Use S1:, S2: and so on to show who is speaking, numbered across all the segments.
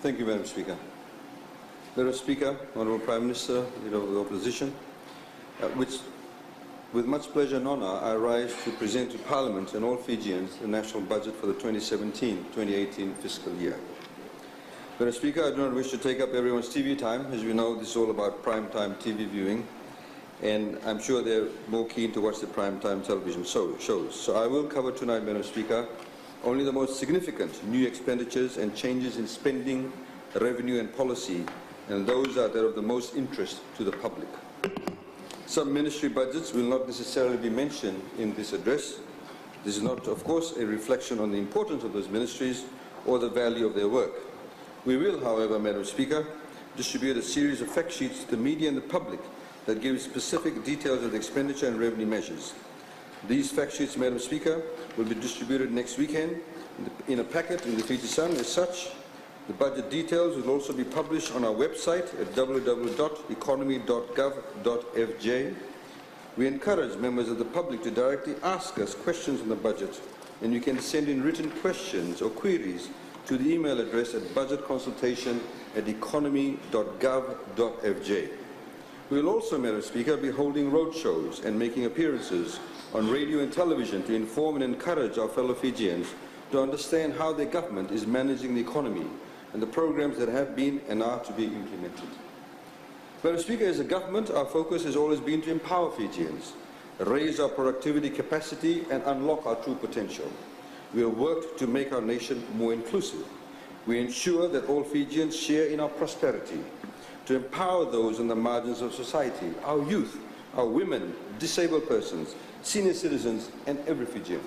S1: Thank you, Madam Speaker. Madam Speaker, Honourable Prime Minister, Leader of the Opposition, with much pleasure and honour, I rise to present to Parliament and all Fijians the national budget for the 2017-2018 fiscal year. Madam Speaker, I do not wish to take up everyone's TV time. As you know, this is all about prime time TV viewing, and I'm sure they're more keen to watch the prime time television shows. So I will cover tonight, Madam Speaker, only the most significant new expenditures and changes in spending, revenue and policy, and those are that of the most interest to the public. Some ministry budgets will not necessarily be mentioned in this address. This is not, of course, a reflection on the importance of those ministries or the value of their work. We will, however, Madam Speaker, distribute a series of fact sheets to the media and the public that give specific details of the expenditure and revenue measures. These fact sheets, Madam Speaker, will be distributed next weekend in a packet in the Fiji Sun. As such, the budget details will also be published on our website at www.economy.gov.fj. We encourage members of the public to directly ask us questions on the budget, and you can send in written questions or queries to the email address at budgetconsultation@economy.gov.fj. We will also, Madam Speaker, be holding roadshows and making appearances on radio and television to inform and encourage our fellow Fijians to understand how their government is managing the economy and the programs that have been and are to be implemented. Madam Speaker, as a government, our focus has always been to empower Fijians, raise our productivity capacity and unlock our true potential. We have worked to make our nation more inclusive. We ensure that all Fijians share in our prosperity, to empower those on the margins of society, our youth, our women, disabled persons, senior citizens and every Fijian.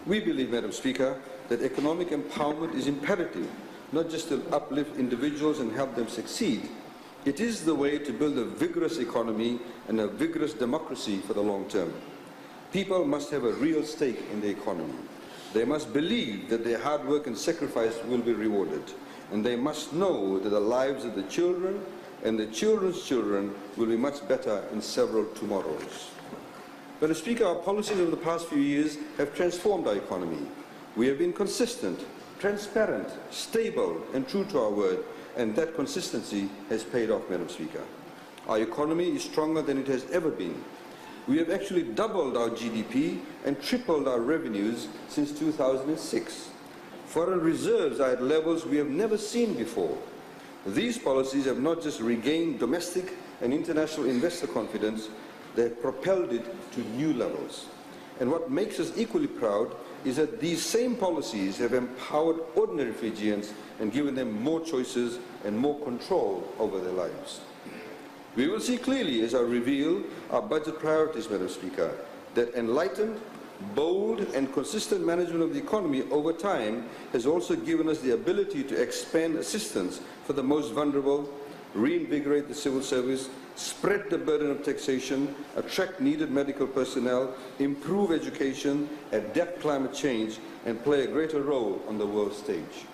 S1: We believe, Madam Speaker, that economic empowerment is imperative, not just to uplift individuals and help them succeed. It is the way to build a vigorous economy and a vigorous democracy for the long term. People must have a real stake in the economy. They must believe that their hard work and sacrifice will be rewarded. And they must know that the lives of the children and the children's children will be much better in several tomorrows. Madam Speaker, our policies over the past few years have transformed our economy. We have been consistent, transparent, stable and true to our word, and that consistency has paid off, Madam Speaker. Our economy is stronger than it has ever been. We have actually doubled our GDP and tripled our revenues since 2006. Foreign reserves are at levels we have never seen before. These policies have not just regained domestic and international investor confidence, they have propelled it to new levels. And what makes us equally proud is that these same policies have empowered ordinary Fijians and given them more choices and more control over their lives. We will see clearly as I reveal our budget priorities, Madam Speaker, that enlightened, bold and consistent management of the economy over time has also given us the ability to expand assistance for the most vulnerable, reinvigorate the civil service, spread the burden of taxation, attract needed medical personnel, improve education, adapt climate change, and play a greater role on the world stage.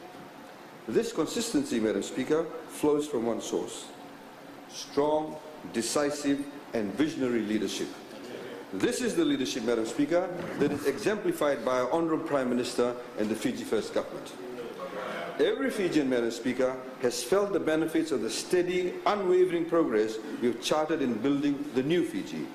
S1: This consistency, Madam Speaker, flows from one source: strong, decisive, and visionary leadership. This is the leadership, Madam Speaker, that is exemplified by our Honourable Prime Minister and the Fiji First Government. Every Fijian, Madam Speaker, has felt the benefits of the steady, unwavering progress we have charted in building the new Fiji.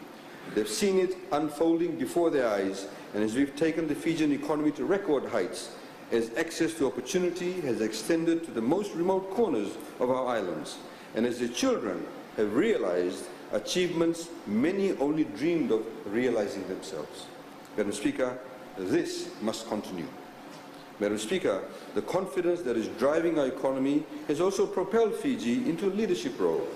S1: They've seen it unfolding before their eyes, and as we've taken the Fijian economy to record heights, as access to opportunity has extended to the most remote corners of our islands, and as their children have realized achievements many only dreamed of realizing themselves. Madam Speaker, this must continue. Madam Speaker, the confidence that is driving our economy has also propelled Fiji into a leadership role.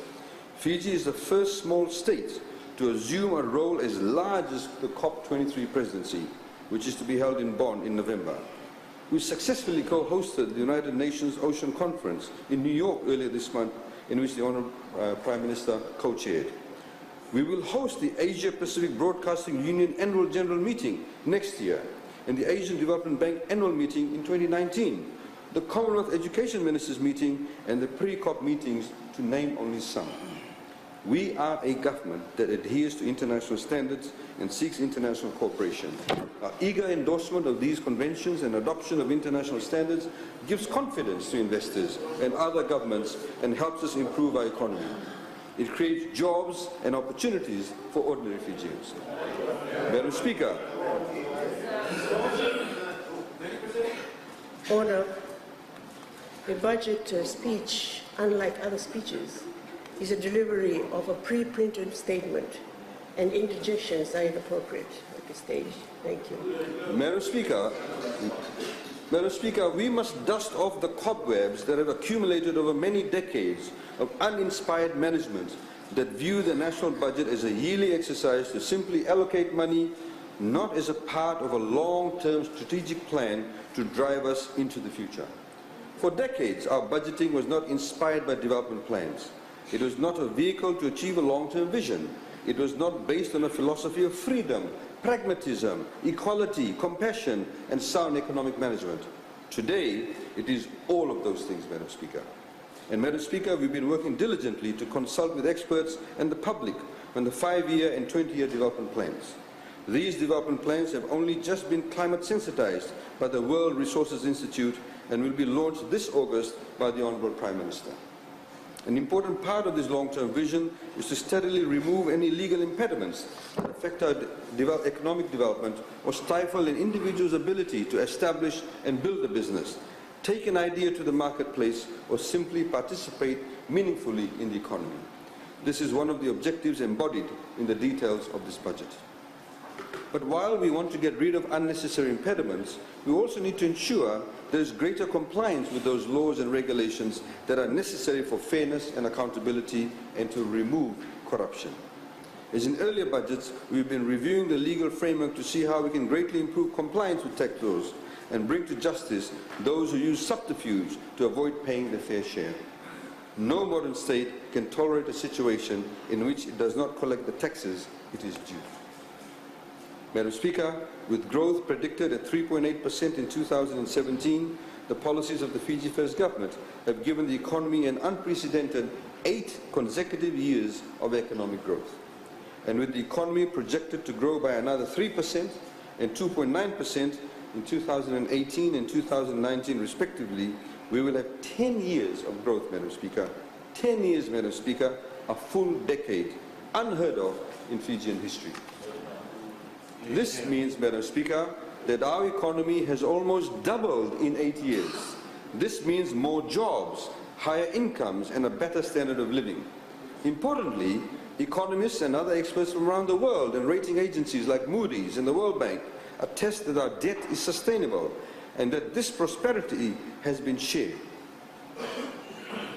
S1: Fiji is the first small state to assume a role as large as the COP23 presidency, which is to be held in Bonn in November. We successfully co-hosted the United Nations Ocean Conference in New York earlier this month, in which the Honourable Prime Minister co-chaired. We will host the Asia Pacific Broadcasting Union Annual General Meeting next year, and the Asian Development Bank Annual Meeting in 2019, the Commonwealth Education Ministers Meeting, and the pre-COP meetings, to name only some. We are a government that adheres to international standards and seeks international cooperation. Our eager endorsement of these conventions and adoption of international standards gives confidence to investors and other governments and helps us improve our economy. It creates jobs and opportunities for ordinary Fijians. Madam Speaker.
S2: Order. A budget speech, unlike other speeches, is a delivery of a pre-printed statement, and interjections are inappropriate at this stage. Thank you.
S1: Madam Speaker, we must dust off the cobwebs that have accumulated over many decades of uninspired management that view the national budget as a yearly exercise to simply allocate money, not as a part of a long-term strategic plan to drive us into the future. For decades, our budgeting was not inspired by development plans. It was not a vehicle to achieve a long-term vision. It was not based on a philosophy of freedom, pragmatism, equality, compassion, and sound economic management. Today, it is all of those things, Madam Speaker. And Madam Speaker, we've been working diligently to consult with experts and the public on the 5-year and 20-year development plans. These development plans have only just been climate sensitized by the World Resources Institute and will be launched this August by the Honourable Prime Minister. An important part of this long-term vision is to steadily remove any legal impediments that affect our economic development or stifle an individual's ability to establish and build a business, take an idea to the marketplace, or simply participate meaningfully in the economy. This is one of the objectives embodied in the details of this budget. But while we want to get rid of unnecessary impediments, we also need to ensure there is greater compliance with those laws and regulations that are necessary for fairness and accountability and to remove corruption. As in earlier budgets, we've been reviewing the legal framework to see how we can greatly improve compliance with tax laws and bring to justice those who use subterfuge to avoid paying their fair share. No modern state can tolerate a situation in which it does not collect the taxes it is due. Madam Speaker, with growth predicted at 3.8% in 2017, the policies of the Fiji First Government have given the economy an unprecedented 8 consecutive years of economic growth. And with the economy projected to grow by another 3% and 2.9% in 2018 and 2019 respectively, we will have 10 years of growth, Madam Speaker. 10 years, Madam Speaker, a full decade, unheard of in Fijian history. This means, Madam Speaker, that our economy has almost doubled in 8 years. This means more jobs, higher incomes, and a better standard of living. Importantly, economists and other experts from around the world and rating agencies like Moody's and the World Bank attest that our debt is sustainable and that this prosperity has been shared.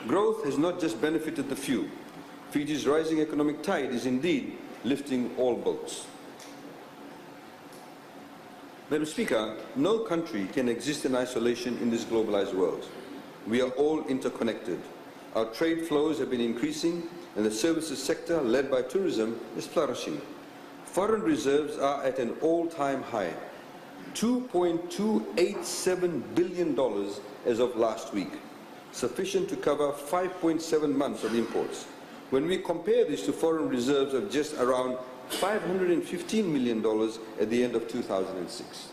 S1: Growth has not just benefited the few. Fiji's rising economic tide is indeed lifting all boats. Madam Speaker, no country can exist in isolation in this globalized world. We are all interconnected. Our trade flows have been increasing and the services sector, led by tourism, is flourishing. Foreign reserves are at an all-time high, $2.287 billion as of last week, sufficient to cover 5.7 months of imports. When we compare this to foreign reserves of just around $515 million at the end of 2006.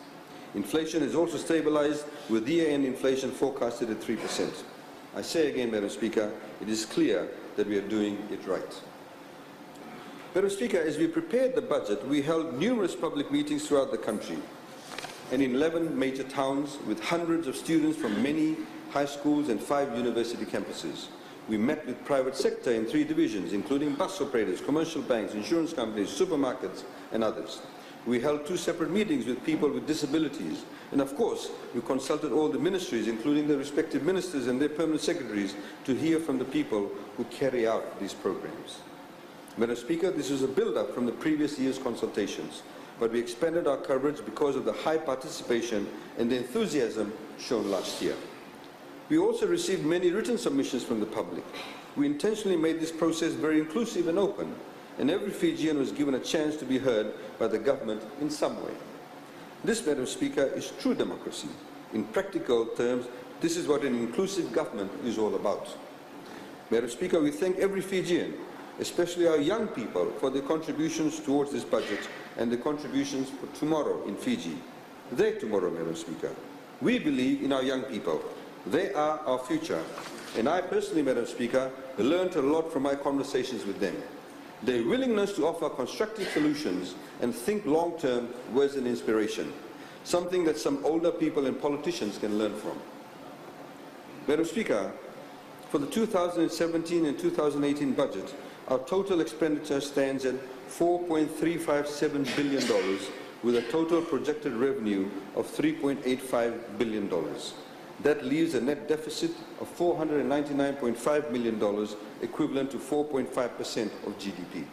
S1: Inflation has also stabilized, with year-end inflation forecasted at 3%. I say again, Madam Speaker, it is clear that we are doing it right. Madam Speaker, as we prepared the budget, we held numerous public meetings throughout the country and in 11 major towns with hundreds of students from many high schools and 5 university campuses. We met with private sector in 3 divisions, including bus operators, commercial banks, insurance companies, supermarkets, and others. We held 2 separate meetings with people with disabilities. And of course, we consulted all the ministries, including the respective ministers and their permanent secretaries, to hear from the people who carry out these programs. Madam Speaker, this was a build-up from the previous year's consultations, but we expanded our coverage because of the high participation and the enthusiasm shown last year. We also received many written submissions from the public. We intentionally made this process very inclusive and open, and every Fijian was given a chance to be heard by the government in some way. This, Madam Speaker, is true democracy. In practical terms, this is what an inclusive government is all about. Madam Speaker, we thank every Fijian especially our young people, for their contributions towards this budget and the contributions for tomorrow in Fiji. Their tomorrow, Madam Speaker. We believe in our young people. They are our future. And I personally, Madam Speaker, learned a lot from my conversations with them. Their willingness to offer constructive solutions and think long-term was an inspiration, something that some older people and politicians can learn from. Madam Speaker, for the 2017 and 2018 budget, our total expenditure stands at $4.357 billion, with a total projected revenue of $3.85 billion. That leaves a net deficit of $499.5 million, equivalent to 4.5% of GDP.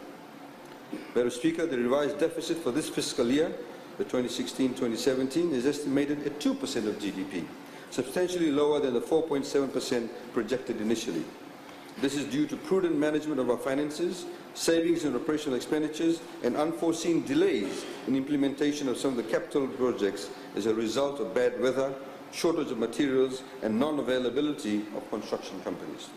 S1: Madam Speaker, the revised deficit for this fiscal year, the 2016-2017, is estimated at 2% of GDP, substantially lower than the 4.7% projected initially. This is due to prudent management of our finances, savings in operational expenditures, and unforeseen delays in implementation of some of the capital projects as a result of bad weather, shortage of materials, and non-availability of construction companies.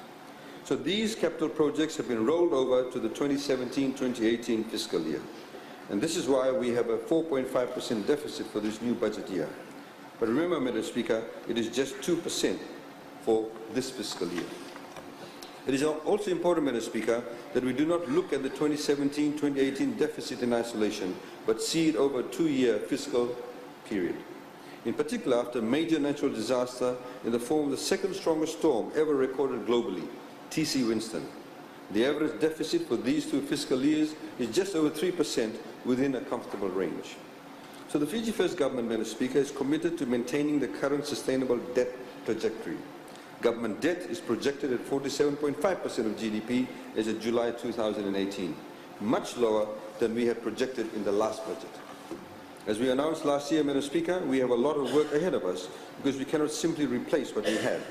S1: So these capital projects have been rolled over to the 2017-2018 fiscal year. And this is why we have a 4.5% deficit for this new budget year. But remember, Madam Speaker, it is just 2% for this fiscal year. It is also important, Madam Speaker, that we do not look at the 2017-2018 deficit in isolation, but see it over a 2-year fiscal period. In particular, after a major natural disaster in the form of the second strongest storm ever recorded globally, T.C. Winston. The average deficit for these 2 fiscal years is just over 3%, within a comfortable range. So the Fiji First Government, Madam Speaker, is committed to maintaining the current sustainable debt trajectory. Government debt is projected at 47.5% of GDP as of July 2018, much lower than we had projected in the last budget. As we announced last year, Madam Speaker, we have a lot of work ahead of us because we cannot simply replace what we have.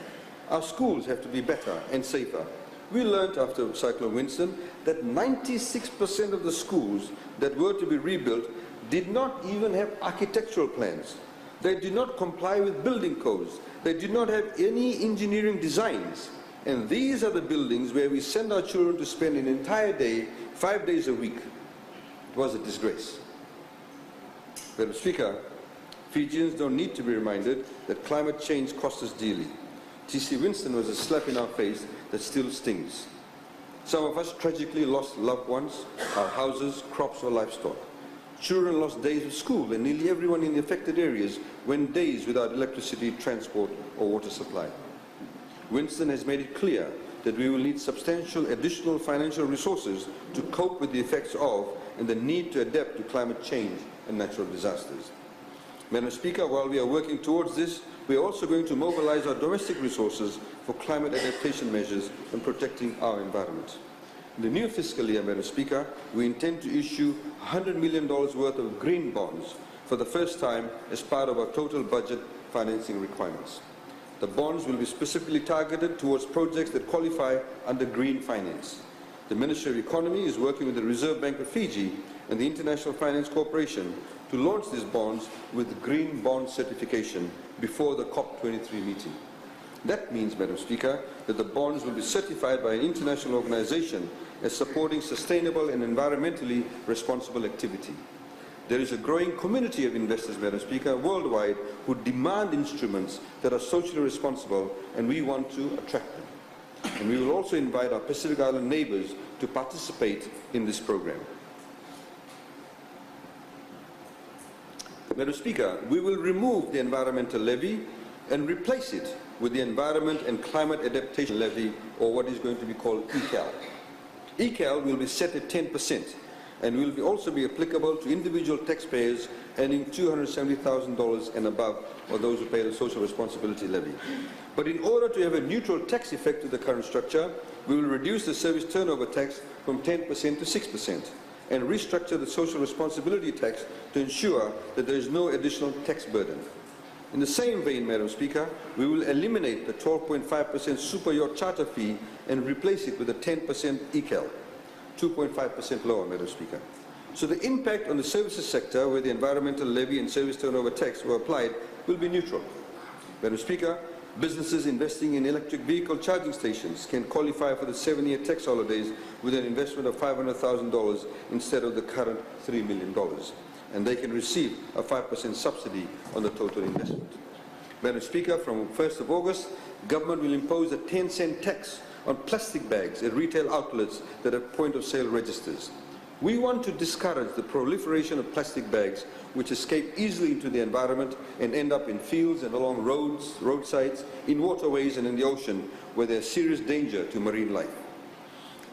S1: Our schools have to be better and safer. We learned after Cyclone Winston that 96% of the schools that were to be rebuilt did not even have architectural plans. They did not comply with building codes. They did not have any engineering designs. And these are the buildings where we send our children to spend an entire day, 5 days a week. It was a disgrace. Madam Speaker, Fijians don't need to be reminded that climate change costs us dearly. T.C. Winston was a slap in our face that still stings. Some of us tragically lost loved ones, our houses, crops or livestock. Children lost days of school, and nearly everyone in the affected areas went days without electricity, transport or water supply. Winston has made it clear that we will need substantial additional financial resources to cope with the effects of and the need to adapt to climate change and natural disasters. Madam Speaker, while we are working towards this, we are also going to mobilize our domestic resources for climate adaptation measures and protecting our environment. In the new fiscal year, Madam Speaker, we intend to issue $100 million worth of green bonds for the first time as part of our total budget financing requirements. The bonds will be specifically targeted towards projects that qualify under green finance. The Ministry of Economy is working with the Reserve Bank of Fiji and the International Finance Corporation to launch these bonds with green bond certification before the COP23 meeting. That means, Madam Speaker, that the bonds will be certified by an international organization as supporting sustainable and environmentally responsible activity. There is a growing community of investors, Madam Speaker, worldwide who demand instruments that are socially responsible, and we want to attract them. And we will also invite our Pacific Island neighbors to participate in this program. Madam Speaker, we will remove the environmental levy and replace it with the Environment and Climate Adaptation Levy, or what is going to be called ECAL. ECAL will be set at 10% and will also be applicable to individual taxpayers earning $270,000 and above, or those who pay the social responsibility levy. But in order to have a neutral tax effect to the current structure, we will reduce the service turnover tax from 10% to 6% and restructure the social responsibility tax to ensure that there is no additional tax burden. In the same vein, Madam Speaker, we will eliminate the 12.5% super yacht charter fee and replace it with a 10% ECAL, 2.5% lower, Madam Speaker. So the impact on the services sector, where the environmental levy and service turnover tax were applied, will be neutral. Madam Speaker, Businesses investing in electric vehicle charging stations can qualify for the 7-year tax holidays with an investment of $500,000 instead of the current $3 million. And they can receive a 5% subsidy on the total investment. Madam Speaker, from 1st of August, government will impose a 10-cent tax on plastic bags at retail outlets that have point-of-sale registers. We want to discourage the proliferation of plastic bags which escape easily into the environment and end up in fields and along roads, roadsides, in waterways and in the ocean where they are serious danger to marine life.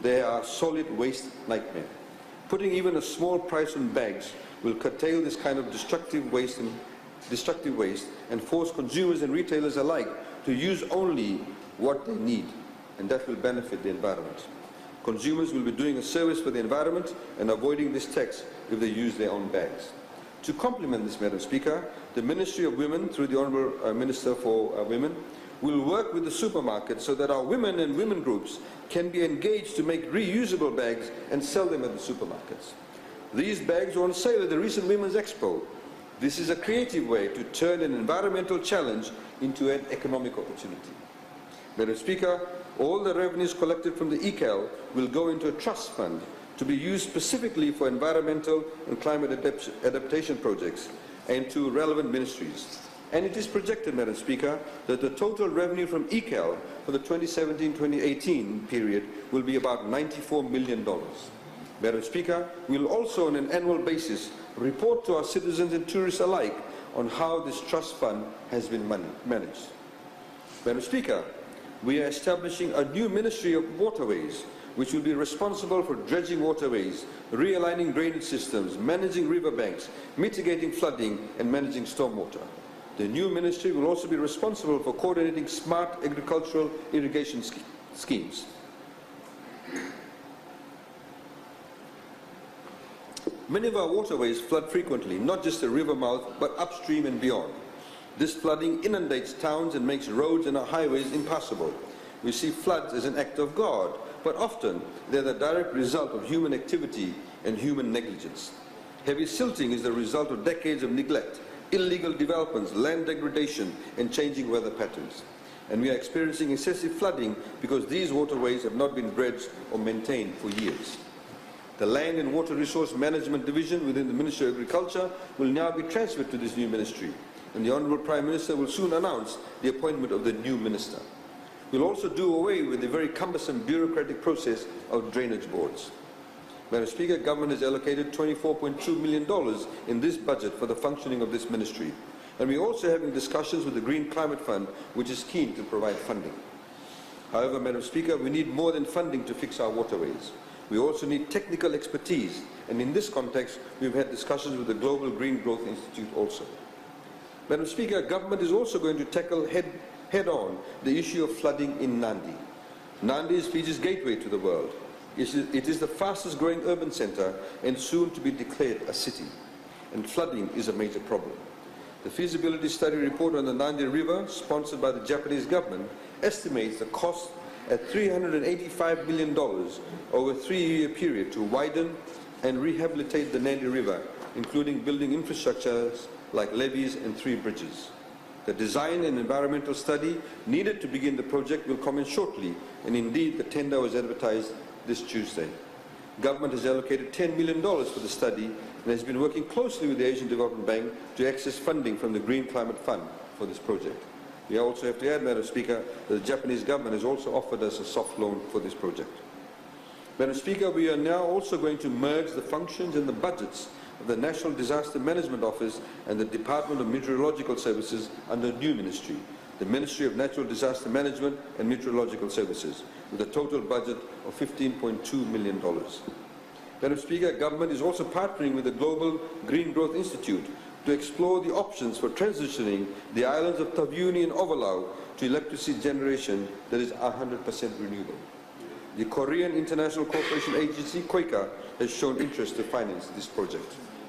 S1: They are a solid waste nightmare. Putting even a small price on bags will curtail this kind of destructive waste and force consumers and retailers alike to use only what they need, and that will benefit the environment. Consumers will be doing a service for the environment and avoiding this tax if they use their own bags. To complement this, Madam Speaker, the Ministry of Women, through the Honourable Minister for Women, will work with the supermarkets so that our women and women groups can be engaged to make reusable bags and sell them at the supermarkets. These bags were on sale at the recent Women's Expo. This is a creative way to turn an environmental challenge into an economic opportunity. Madam Speaker, all the revenues collected from the ECAL will go into a trust fund to be used specifically for environmental and climate adaptation projects and to relevant ministries. And it is projected, Madam Speaker, that the total revenue from ECAL for the 2017-2018 period will be about $94 million. Madam Speaker, we will also on an annual basis report to our citizens and tourists alike on how this trust fund has been managed. Madam Speaker, we are establishing a new Ministry of Waterways, which will be responsible for dredging waterways, realigning drainage systems, managing riverbanks, mitigating flooding, and managing stormwater. The new ministry will also be responsible for coordinating smart agricultural irrigation schemes. Many of our waterways flood frequently, not just the river mouth, but upstream and beyond. This flooding inundates towns and makes roads and our highways impassable. We see floods as an act of God, but often they're the direct result of human activity and human negligence. Heavy silting is the result of decades of neglect, illegal developments, land degradation, and changing weather patterns. And we are experiencing excessive flooding because these waterways have not been dredged or maintained for years. The Land and Water Resource Management Division within the Ministry of Agriculture will now be transferred to this new ministry, and the Honourable Prime Minister will soon announce the appointment of the new minister. We'll also do away with the very cumbersome bureaucratic process of drainage boards. Madam Speaker, Government has allocated $24.2 million in this budget for the functioning of this ministry, and we're also having discussions with the Green Climate Fund, which is keen to provide funding. However, Madam Speaker, we need more than funding to fix our waterways. We also need technical expertise, and in this context, we've had discussions with the Global Green Growth Institute also. Madam Speaker, Government is also going to tackle head-on the issue of flooding in Nandi. Nandi is Fiji's gateway to the world. It is the fastest growing urban centre and soon to be declared a city, and flooding is a major problem. The feasibility study report on the Nandi River, sponsored by the Japanese government, estimates the cost at $385 million over a 3-year period to widen and rehabilitate the Nandi River, including building infrastructures like levees and 3 bridges. The design and environmental study needed to begin the project will commence shortly, and indeed the tender was advertised this Tuesday. Government has allocated $10 million for the study and has been working closely with the Asian Development Bank to access funding from the Green Climate Fund for this project. We also have to add, Madam Speaker, that the Japanese government has also offered us a soft loan for this project. Madam Speaker, we are now also going to merge the functions and the budgets of the National Disaster Management Office and the Department of Meteorological Services under a new ministry, the Ministry of Natural Disaster Management and Meteorological Services, with a total budget of $15.2 million. Madam Speaker, Government is also partnering with the Global Green Growth Institute to explore the options for transitioning the islands of Taveuni and Ovalau to electricity generation that is 100% renewable. The Korean International Cooperation Agency, KOICA, has shown interest to finance this project.